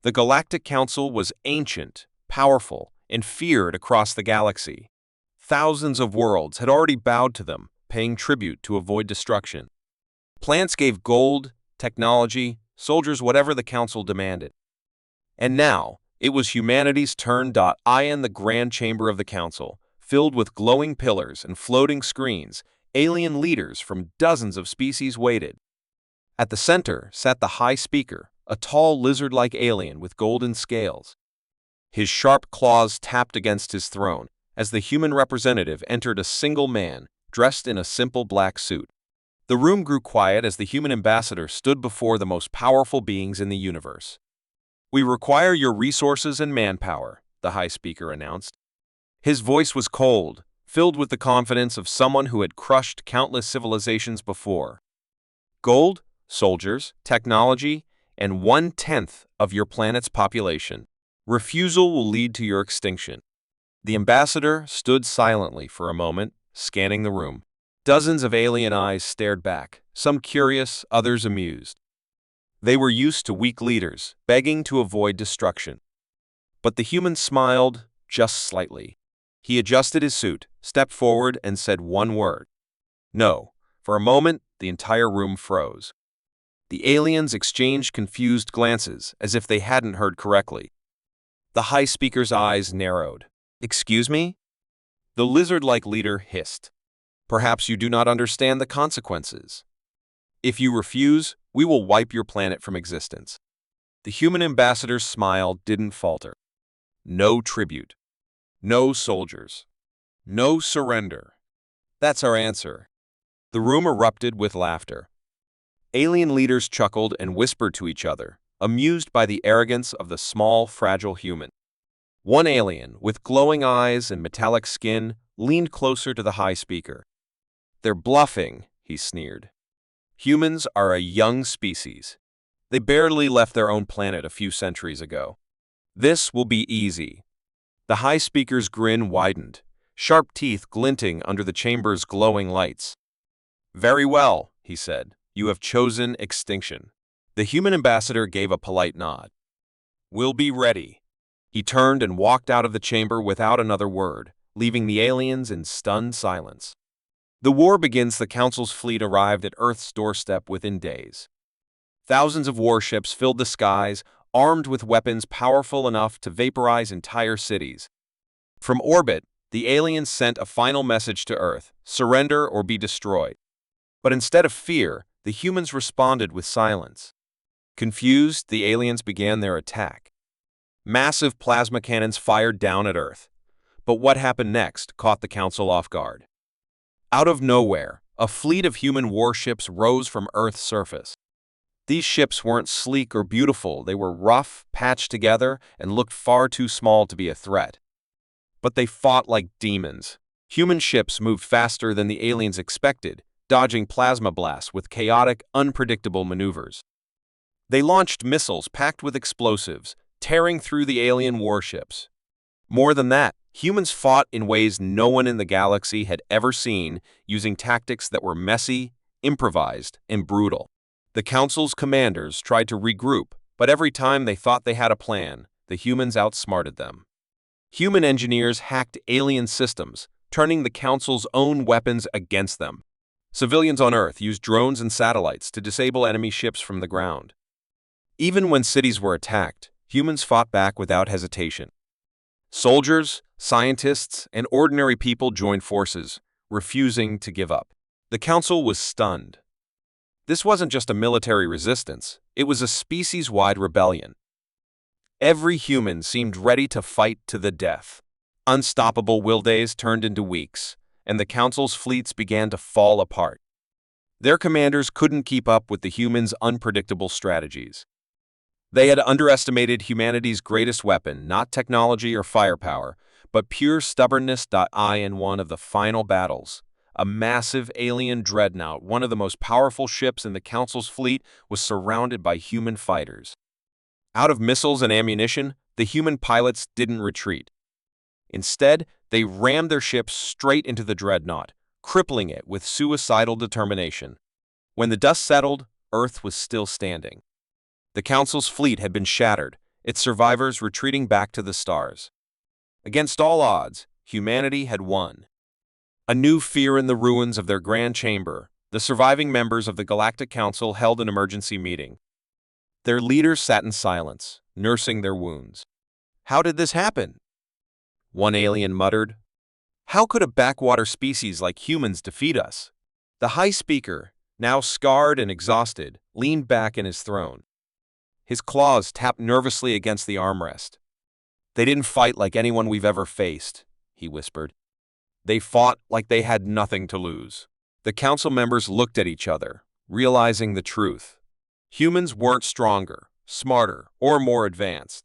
The Galactic Council was ancient, powerful, and feared across the galaxy. Thousands of worlds had already bowed to them, paying tribute to avoid destruction. Planets gave gold, technology, soldiers, whatever the Council demanded. And now, it was humanity's turn. In the grand chamber of the Council, filled with glowing pillars and floating screens, alien leaders from dozens of species waited. At the center sat the High Speaker, a tall lizard-like alien with golden scales. His sharp claws tapped against his throne as the human representative entered, a single man, dressed in a simple black suit. The room grew quiet as the human ambassador stood before the most powerful beings in the universe. "We require your resources and manpower," the High Speaker announced. His voice was cold, filled with the confidence of someone who had crushed countless civilizations before. "Gold, soldiers, technology, and 1/10 of your planet's population. Refusal will lead to your extinction." The ambassador stood silently for a moment, scanning the room. Dozens of alien eyes stared back, some curious, others amused. They were used to weak leaders, begging to avoid destruction. But the human smiled, just slightly. He adjusted his suit, stepped forward, and said one word. "No." For a moment, the entire room froze. The aliens exchanged confused glances, as if they hadn't heard correctly. The High Speaker's eyes narrowed. "Excuse me?" The lizard-like leader hissed. "Perhaps you do not understand the consequences. If you refuse, we will wipe your planet from existence." The human ambassador's smile didn't falter. "No tribute. No soldiers. No surrender. That's our answer." The room erupted with laughter. Alien leaders chuckled and whispered to each other, amused by the arrogance of the small, fragile human. One alien, with glowing eyes and metallic skin, leaned closer to the High Speaker. "They're bluffing," he sneered. "Humans are a young species. They barely left their own planet a few centuries ago. This will be easy." The High Speaker's grin widened, sharp teeth glinting under the chamber's glowing lights. "Very well," he said. "You have chosen extinction." The human ambassador gave a polite nod. "We'll be ready." He turned and walked out of the chamber without another word, leaving the aliens in stunned silence. The war begins. The Council's fleet arrived at Earth's doorstep within days. Thousands of warships filled the skies, armed with weapons powerful enough to vaporize entire cities. From orbit, the aliens sent a final message to Earth: surrender or be destroyed. But instead of fear, the humans responded with silence. Confused, the aliens began their attack. Massive plasma cannons fired down at Earth. But what happened next caught the Council off guard. Out of nowhere, a fleet of human warships rose from Earth's surface. These ships weren't sleek or beautiful. They were rough, patched together, and looked far too small to be a threat. But they fought like demons. Human ships moved faster than the aliens expected, dodging plasma blasts with chaotic, unpredictable maneuvers. They launched missiles packed with explosives, tearing through the alien warships. More than that, humans fought in ways no one in the galaxy had ever seen, using tactics that were messy, improvised, and brutal. The Council's commanders tried to regroup, but every time they thought they had a plan, the humans outsmarted them. Human engineers hacked alien systems, turning the Council's own weapons against them. Civilians on Earth used drones and satellites to disable enemy ships from the ground. Even when cities were attacked, humans fought back without hesitation. Soldiers, scientists, and ordinary people joined forces, refusing to give up. The Council was stunned. This wasn't just a military resistance, it was a species-wide rebellion. Every human seemed ready to fight to the death. Unstoppable will days turned into weeks, and the Council's fleets began to fall apart. Their commanders couldn't keep up with the humans' unpredictable strategies. They had underestimated humanity's greatest weapon, not technology or firepower, but pure stubbornness. In one of the final battles, a massive alien dreadnought, one of the most powerful ships in the Council's fleet, was surrounded by human fighters. Out of missiles and ammunition, the human pilots didn't retreat. Instead, they rammed their ships straight into the dreadnought, crippling it with suicidal determination. When the dust settled, Earth was still standing. The Council's fleet had been shattered, its survivors retreating back to the stars. Against all odds, humanity had won. A new fear in the ruins of their grand chamber, the surviving members of the Galactic Council held an emergency meeting. Their leaders sat in silence, nursing their wounds. "How did this happen?" one alien muttered. "How could a backwater species like humans defeat us?" The High Speaker, now scarred and exhausted, leaned back in his throne. His claws tapped nervously against the armrest. "They didn't fight like anyone we've ever faced," he whispered. "They fought like they had nothing to lose." The council members looked at each other, realizing the truth. Humans weren't stronger, smarter, or more advanced.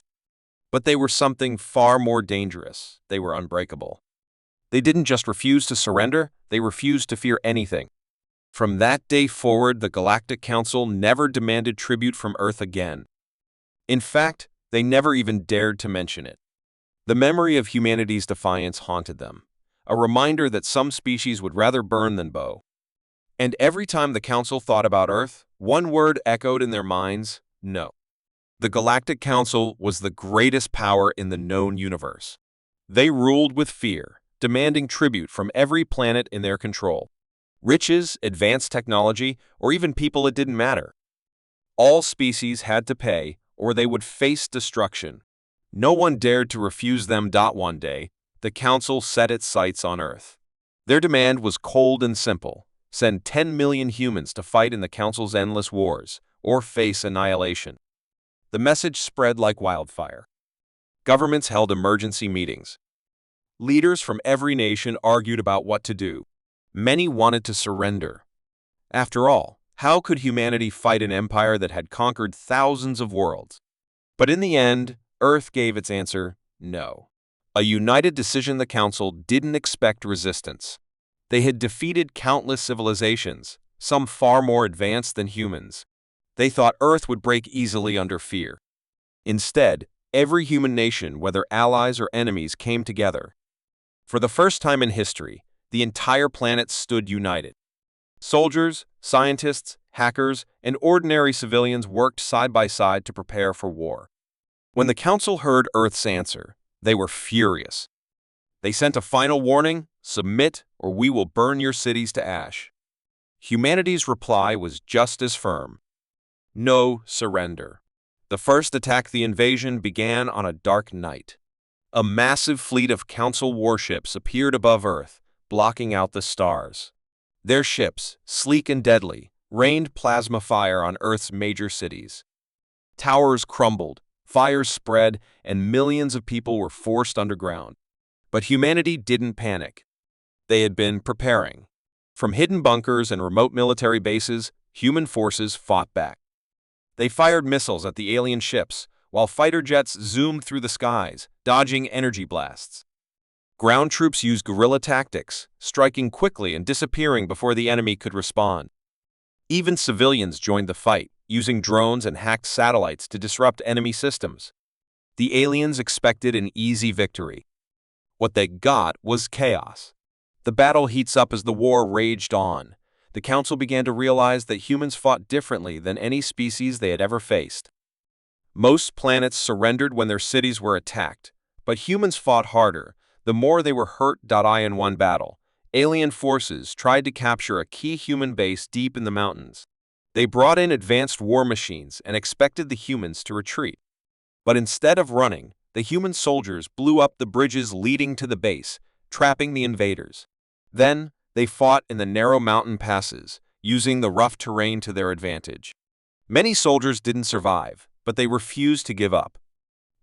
But they were something far more dangerous. They were unbreakable. They didn't just refuse to surrender, they refused to fear anything. From that day forward, the Galactic Council never demanded tribute from Earth again. In fact, they never even dared to mention it. The memory of humanity's defiance haunted them, a reminder that some species would rather burn than bow. And every time the Council thought about Earth, one word echoed in their minds: no. The Galactic Council was the greatest power in the known universe. They ruled with fear, demanding tribute from every planet in their control. Riches, advanced technology, or even people, it didn't matter. All species had to pay, or they would face destruction. No one dared to refuse them. One day, the Council set its sights on Earth. Their demand was cold and simple: send 10 million humans to fight in the Council's endless wars, or face annihilation. The message spread like wildfire. Governments held emergency meetings. Leaders from every nation argued about what to do. Many wanted to surrender. After all, how could humanity fight an empire that had conquered thousands of worlds? But in the end, Earth gave its answer: no. A united decision. The Council didn't expect resistance. They had defeated countless civilizations, some far more advanced than humans. They thought Earth would break easily under fear. Instead, every human nation, whether allies or enemies, came together. For the first time in history, the entire planet stood united. Soldiers, scientists, hackers, and ordinary civilians worked side by side to prepare for war. When the Council heard Earth's answer, they were furious. They sent a final warning: submit, or we will burn your cities to ash. Humanity's reply was just as firm: no surrender. The first attack, the invasion, began on a dark night. A massive fleet of Council warships appeared above Earth, blocking out the stars. Their ships, sleek and deadly, rained plasma fire on Earth's major cities. Towers crumbled, fires spread, and millions of people were forced underground. But humanity didn't panic. They had been preparing. From hidden bunkers and remote military bases, human forces fought back. They fired missiles at the alien ships, while fighter jets zoomed through the skies, dodging energy blasts. Ground troops used guerrilla tactics, striking quickly and disappearing before the enemy could respond. Even civilians joined the fight, using drones and hacked satellites to disrupt enemy systems. The aliens expected an easy victory. What they got was chaos. The battle heats up as the war raged on. The Council began to realize that humans fought differently than any species they had ever faced. Most planets surrendered when their cities were attacked, but humans fought harder, the more they were hurt. In one battle, alien forces tried to capture a key human base deep in the mountains. They brought in advanced war machines and expected the humans to retreat. But instead of running, the human soldiers blew up the bridges leading to the base, trapping the invaders. Then, they fought in the narrow mountain passes, using the rough terrain to their advantage. Many soldiers didn't survive, but they refused to give up.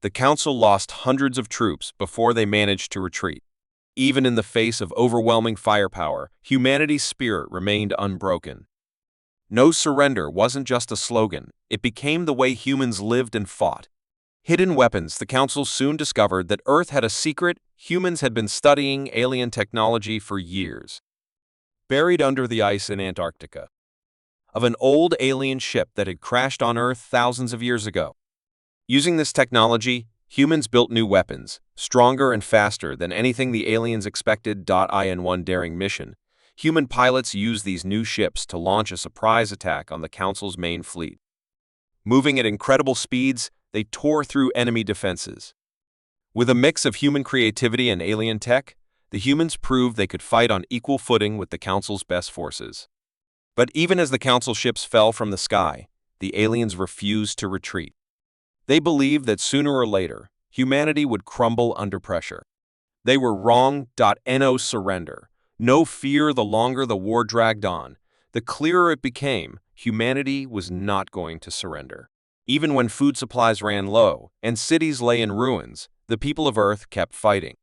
The Council lost hundreds of troops before they managed to retreat. Even in the face of overwhelming firepower, humanity's spirit remained unbroken. No surrender wasn't just a slogan, it became the way humans lived and fought. Hidden weapons. The Council soon discovered that Earth had a secret. Humans had been studying alien technology for years. Buried under the ice in Antarctica, of an old alien ship that had crashed on Earth thousands of years ago. Using this technology, humans built new weapons, stronger and faster than anything the aliens expected. In one daring mission, human pilots used these new ships to launch a surprise attack on the Council's main fleet. Moving at incredible speeds, they tore through enemy defenses. With a mix of human creativity and alien tech, the humans proved they could fight on equal footing with the Council's best forces. But even as the Council ships fell from the sky, the aliens refused to retreat. They believed that sooner or later, humanity would crumble under pressure. They were wrong. No surrender. No fear. The longer the war dragged on, the clearer it became humanity was not going to surrender. Even when food supplies ran low and cities lay in ruins, the people of Earth kept fighting.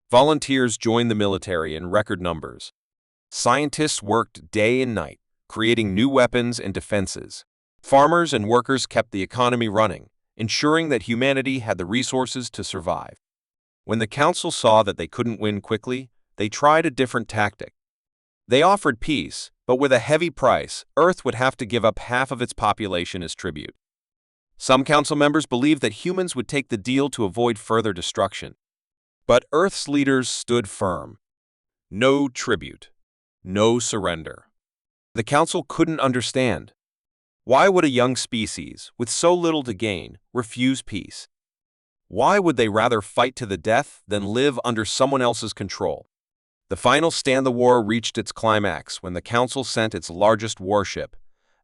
Volunteers joined the military in record numbers. Scientists worked day and night, creating new weapons and defenses. Farmers and workers kept the economy running, ensuring that humanity had the resources to survive. When the Council saw that they couldn't win quickly, they tried a different tactic. They offered peace, but with a heavy price. Earth would have to give up half of its population as tribute. Some Council members believed that humans would take the deal to avoid further destruction. But Earth's leaders stood firm. No tribute. No surrender. The Council couldn't understand. Why would a young species, with so little to gain, refuse peace? Why would they rather fight to the death than live under someone else's control? The final stand. The war reached its climax when the Council sent its largest warship,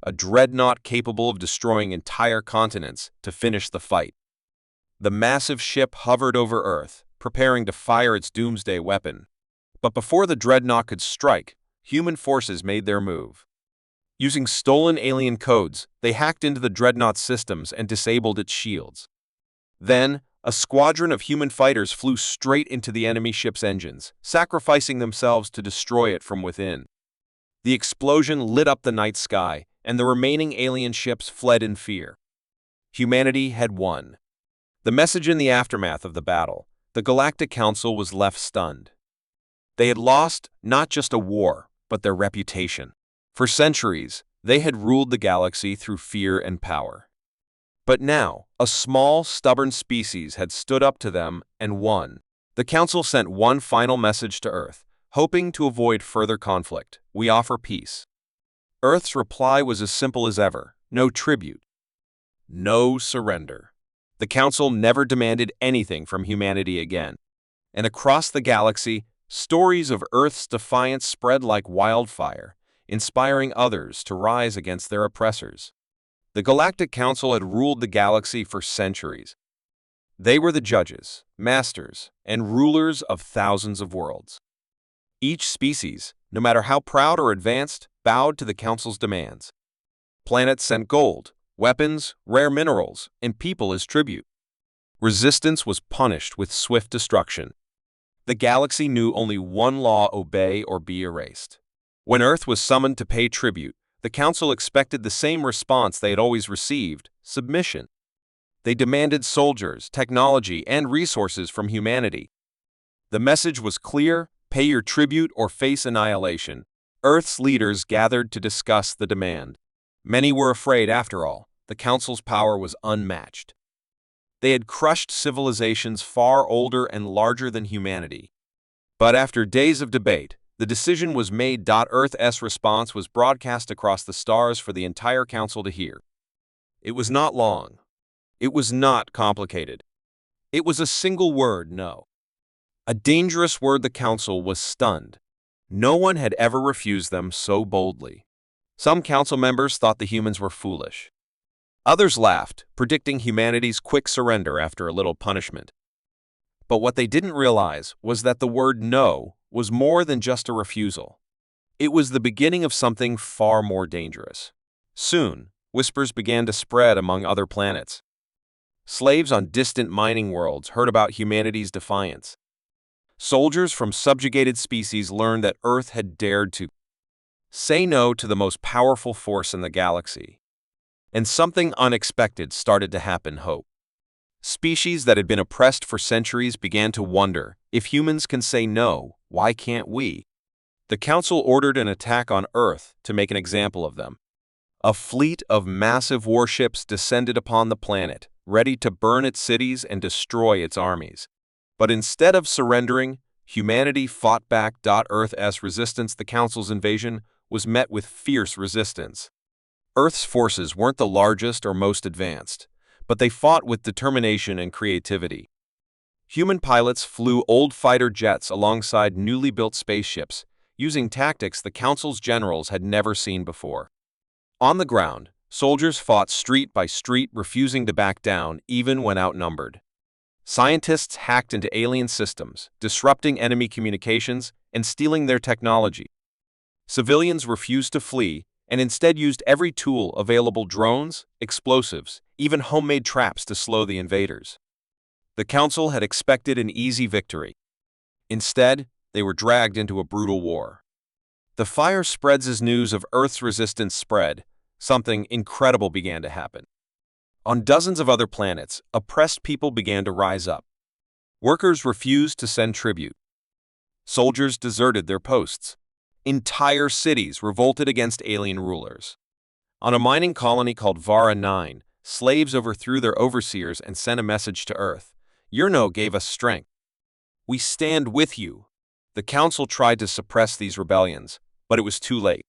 a dreadnought capable of destroying entire continents, to finish the fight. The massive ship hovered over Earth, preparing to fire its doomsday weapon. But before the dreadnought could strike, human forces made their move. Using stolen alien codes, they hacked into the dreadnought's systems and disabled its shields. Then, a squadron of human fighters flew straight into the enemy ship's engines, sacrificing themselves to destroy it from within. The explosion lit up the night sky, and the remaining alien ships fled in fear. Humanity had won. The message in the aftermath of the battle: the Galactic Council was left stunned. They had lost not just a war, but their reputation. For centuries, they had ruled the galaxy through fear and power. But now, a small, stubborn species had stood up to them and won. The Council sent one final message to Earth, hoping to avoid further conflict: we offer peace. Earth's reply was as simple as ever: no tribute. No surrender. The Council never demanded anything from humanity again. And across the galaxy, stories of Earth's defiance spread like wildfire, inspiring others to rise against their oppressors. The Galactic Council had ruled the galaxy for centuries. They were the judges, masters, and rulers of thousands of worlds. Each species, no matter how proud or advanced, bowed to the Council's demands. Planets sent gold, weapons, rare minerals, and people as tribute. Resistance was punished with swift destruction. The galaxy knew only one law: obey or be erased. When Earth was summoned to pay tribute, the Council expected the same response they had always received: submission. They demanded soldiers, technology, and resources from humanity. The message was clear: pay your tribute or face annihilation. Earth's leaders gathered to discuss the demand. Many were afraid. After all, the Council's power was unmatched. They had crushed civilizations far older and larger than humanity. But after days of debate, the decision was made. Earth's response was broadcast across the stars for the entire Council to hear. It was not long. It was not complicated. It was a single word: no. A dangerous word. The Council was stunned. No one had ever refused them so boldly. Some Council members thought the humans were foolish. Others laughed, predicting humanity's quick surrender after a little punishment. But what they didn't realize was that the word no was more than just a refusal. It was the beginning of something far more dangerous. Soon, whispers began to spread among other planets. Slaves on distant mining worlds heard about humanity's defiance. Soldiers from subjugated species learned that Earth had dared to say no to the most powerful force in the galaxy. And something unexpected started to happen: hope. Species that had been oppressed for centuries began to wonder, if humans can say no, why can't we? The Council ordered an attack on Earth to make an example of them. A fleet of massive warships descended upon the planet, ready to burn its cities and destroy its armies. But instead of surrendering, humanity fought back. Earth's resistance. The Council's invasion was met with fierce resistance. Earth's forces weren't the largest or most advanced, but they fought with determination and creativity. Human pilots flew old fighter jets alongside newly built spaceships, using tactics the Council's generals had never seen before. On the ground, soldiers fought street by street, refusing to back down even when outnumbered. Scientists hacked into alien systems, disrupting enemy communications and stealing their technology. Civilians refused to flee and instead used every tool available: drones, explosives, even homemade traps to slow the invaders. The Council had expected an easy victory. Instead, they were dragged into a brutal war. The fire spreads as news of Earth's resistance spread. Something incredible began to happen. On dozens of other planets, oppressed people began to rise up. Workers refused to send tribute. Soldiers deserted their posts. Entire cities revolted against alien rulers. On a mining colony called Vara 9, slaves overthrew their overseers and sent a message to Earth. "Yurno gave us strength. We stand with you." The Council tried to suppress these rebellions, but it was too late.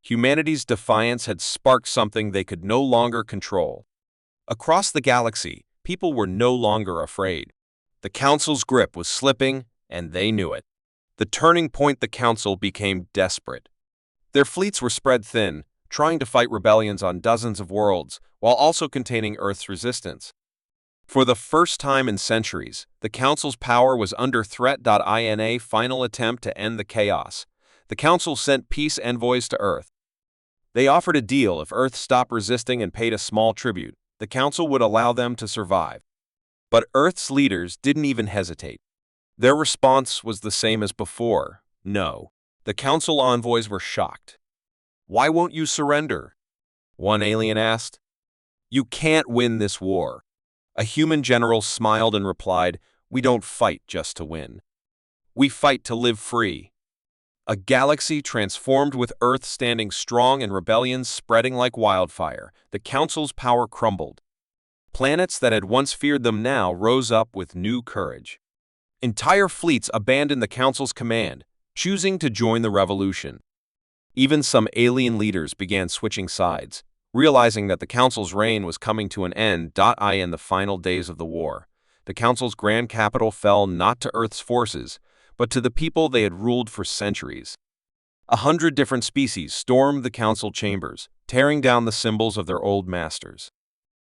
Humanity's defiance had sparked something they could no longer control. Across the galaxy, people were no longer afraid. The Council's grip was slipping, and they knew it. The turning point: the Council became desperate. Their fleets were spread thin, trying to fight rebellions on dozens of worlds, while also containing Earth's resistance. For the first time in centuries, the Council's power was under threat. In a final attempt to end the chaos, the Council sent peace envoys to Earth. They offered a deal: if Earth stopped resisting and paid a small tribute, the Council would allow them to survive. But Earth's leaders didn't even hesitate. Their response was the same as before: no. The Council envoys were shocked. "Why won't you surrender?" one alien asked. "You can't win this war." A human general smiled and replied, "We don't fight just to win. We fight to live free." A galaxy transformed, with Earth standing strong and rebellions spreading like wildfire. The Council's power crumbled. Planets that had once feared them now rose up with new courage. Entire fleets abandoned the Council's command, choosing to join the revolution. Even some alien leaders began switching sides, realizing that the Council's reign was coming to an end. In the final days of the war, the Council's grand capital fell not to Earth's forces, but to the people they had ruled for centuries. 100 different species stormed the Council chambers, tearing down the symbols of their old masters.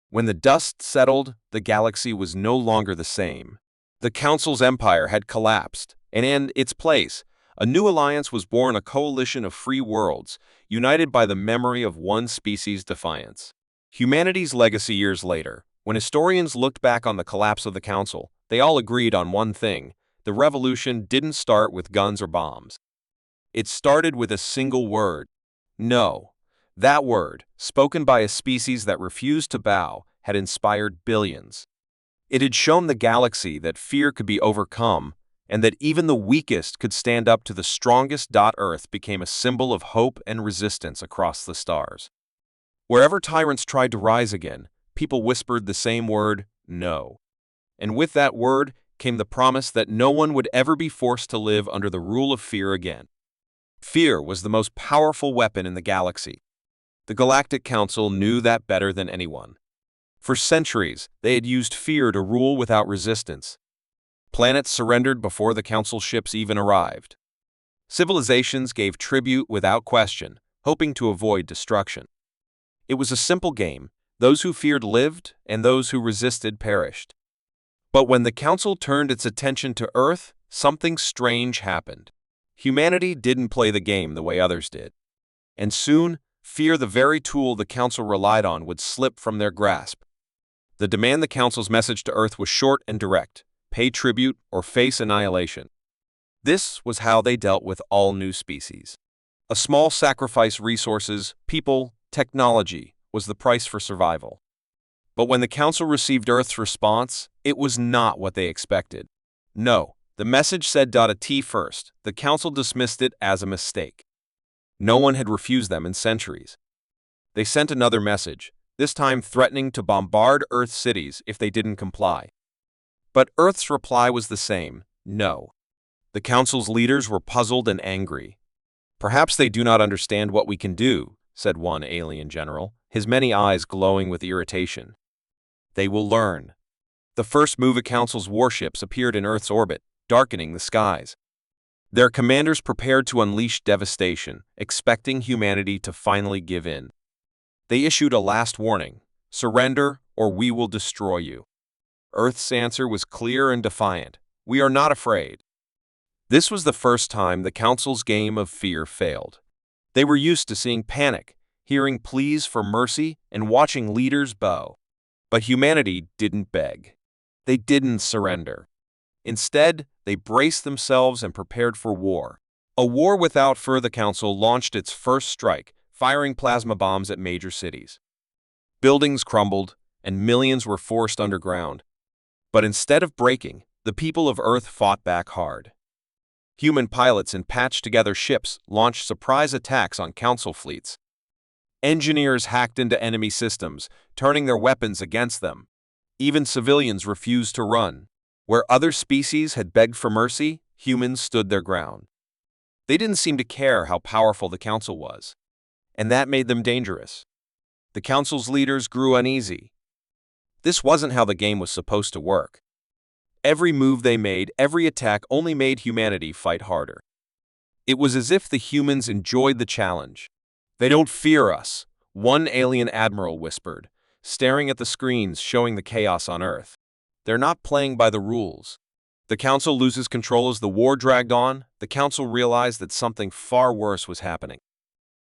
When the dust settled, the galaxy was no longer the same. The Council's empire had collapsed, and in its place, a new alliance was born: a coalition of free worlds, united by the memory of one species: Defiance. Humanity's legacy. Years later, when historians looked back on the collapse of the Council, they all agreed on one thing: the revolution didn't start with guns or bombs. It started with a single word: no. That word, spoken by a species that refused to bow, had inspired billions. It had shown the galaxy that fear could be overcome, and that even the weakest could stand up to the strongest. Earth became a symbol of hope and resistance across the stars. Wherever tyrants tried to rise again, people whispered the same word: no. And with that word came the promise that no one would ever be forced to live under the rule of fear again. Fear was the most powerful weapon in the galaxy. The Galactic Council knew that better than anyone. For centuries, they had used fear to rule without resistance. Planets surrendered before the Council ships even arrived. Civilizations gave tribute without question, hoping to avoid destruction. It was a simple game: those who feared lived, and those who resisted perished. But when the Council turned its attention to Earth, something strange happened. Humanity didn't play the game the way others did. And soon, fear, the very tool the Council relied on, would slip from their grasp. The demand: the Council's message to Earth was short and direct: pay tribute or face annihilation. This was how they dealt with all new species. A small sacrifice: resources, people, technology, was the price for survival. But when the Council received Earth's response, it was not what they expected. No, the message said "At first, the Council dismissed it as a mistake. No one had refused them in centuries. They sent another message, this time threatening to bombard Earth's cities if they didn't comply. But Earth's reply was the same: no. The Council's leaders were puzzled and angry. "Perhaps they do not understand what we can do," said one alien general, his many eyes glowing with irritation. They will learn. The first move of Council's warships appeared in Earth's orbit, darkening the skies. Their commanders prepared to unleash devastation, expecting humanity to finally give in. They issued a last warning: surrender or we will destroy you. Earth's answer was clear and defiant: we are not afraid. This was the first time the Council's game of fear failed. They were used to seeing panic, hearing pleas for mercy, and watching leaders bow. But humanity didn't beg. They didn't surrender. Instead, they braced themselves and prepared for war. A war without fear. The Council launched its first strike, firing plasma bombs at major cities. Buildings crumbled, and millions were forced underground. But instead of breaking, the people of Earth fought back hard. Human pilots and patched-together ships launched surprise attacks on Council fleets. Engineers hacked into enemy systems, turning their weapons against them. Even civilians refused to run. Where other species had begged for mercy, humans stood their ground. They didn't seem to care how powerful the Council was, and that made them dangerous. The Council's leaders grew uneasy. This wasn't how the game was supposed to work. Every move they made, every attack only made humanity fight harder. It was as if the humans enjoyed the challenge. "They don't fear us," one alien admiral whispered, staring at the screens showing the chaos on Earth. "They're not playing by the rules." The Council loses control as the war dragged on. The Council realized that something far worse was happening.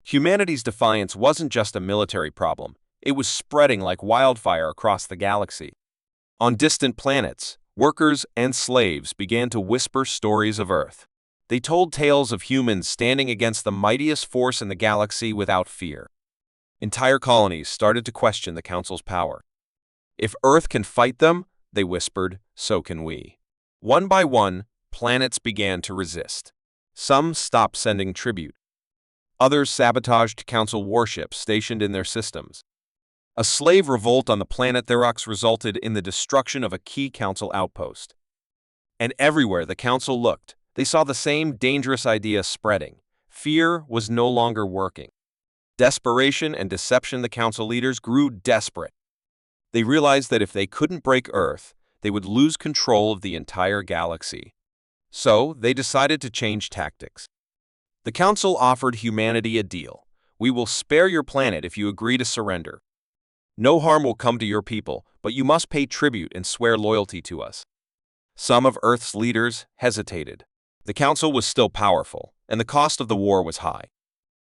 Humanity's defiance wasn't just a military problem. It was spreading like wildfire across the galaxy. On distant planets, workers and slaves began to whisper stories of Earth. They told tales of humans standing against the mightiest force in the galaxy without fear. Entire colonies started to question the Council's power. "If Earth can fight them," they whispered, "so can we." One by one, planets began to resist. Some stopped sending tribute. Others sabotaged Council warships stationed in their systems. A slave revolt on the planet Orcs resulted in the destruction of a key Council outpost. And everywhere the Council looked, they saw the same dangerous idea spreading. Fear was no longer working. Desperation and deception. The Council leaders grew desperate. They realized that if they couldn't break Earth, they would lose control of the entire galaxy. So, they decided to change tactics. The Council offered humanity a deal. "We will spare your planet if you agree to surrender. No harm will come to your people, but you must pay tribute and swear loyalty to us." Some of Earth's leaders hesitated. The Council was still powerful, and the cost of the war was high.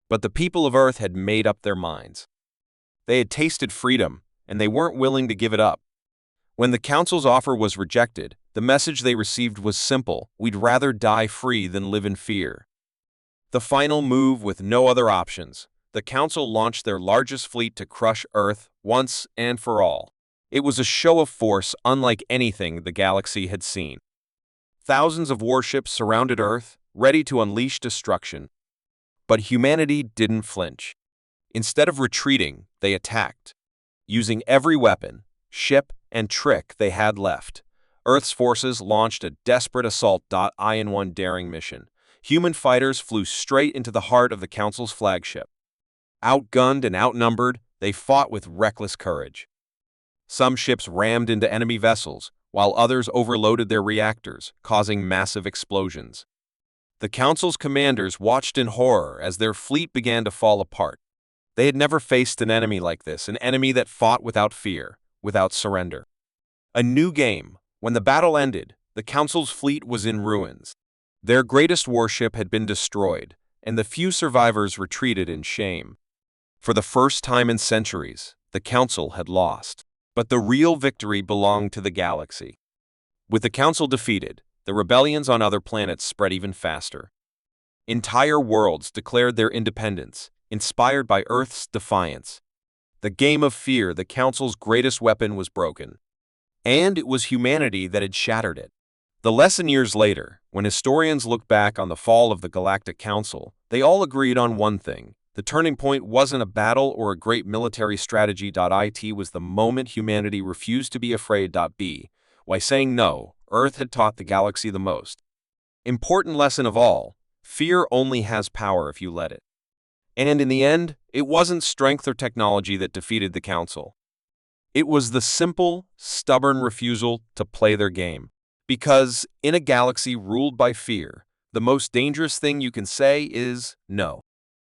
But the people of Earth had made up their minds. They had tasted freedom, and they weren't willing to give it up. When the Council's offer was rejected, the message they received was simple: we'd rather die free than live in fear. The final move, with no other options, the Council launched their largest fleet to crush Earth once and for all. It was a show of force unlike anything the galaxy had seen. Thousands of warships surrounded Earth, ready to unleash destruction. But humanity didn't flinch. Instead of retreating, they attacked. Using every weapon, ship, and trick they had left, Earth's forces launched a desperate assault. In one daring mission, human fighters flew straight into the heart of the Council's flagship. Outgunned and outnumbered, they fought with reckless courage. Some ships rammed into enemy vessels, while others overloaded their reactors, causing massive explosions. The Council's commanders watched in horror as their fleet began to fall apart. They had never faced an enemy like this, an enemy that fought without fear, without surrender. A new game. When the battle ended, the Council's fleet was in ruins. Their greatest warship had been destroyed, and the few survivors retreated in shame. For the first time in centuries, the Council had lost. But the real victory belonged to the galaxy. With the Council defeated, the rebellions on other planets spread even faster. Entire worlds declared their independence, inspired by Earth's defiance. The game of fear, the Council's greatest weapon, was broken. And it was humanity that had shattered it. The lesson years later, when historians look back on the fall of the Galactic Council, they all agreed on one thing. The turning point wasn't a battle or a great military strategy. It was the moment humanity refused to be afraid. Why saying no, Earth had taught the galaxy the most important lesson of all: fear only has power if you let it. And in the end, it wasn't strength or technology that defeated the Council. It was the simple, stubborn refusal to play their game. Because in a galaxy ruled by fear, the most dangerous thing you can say is no.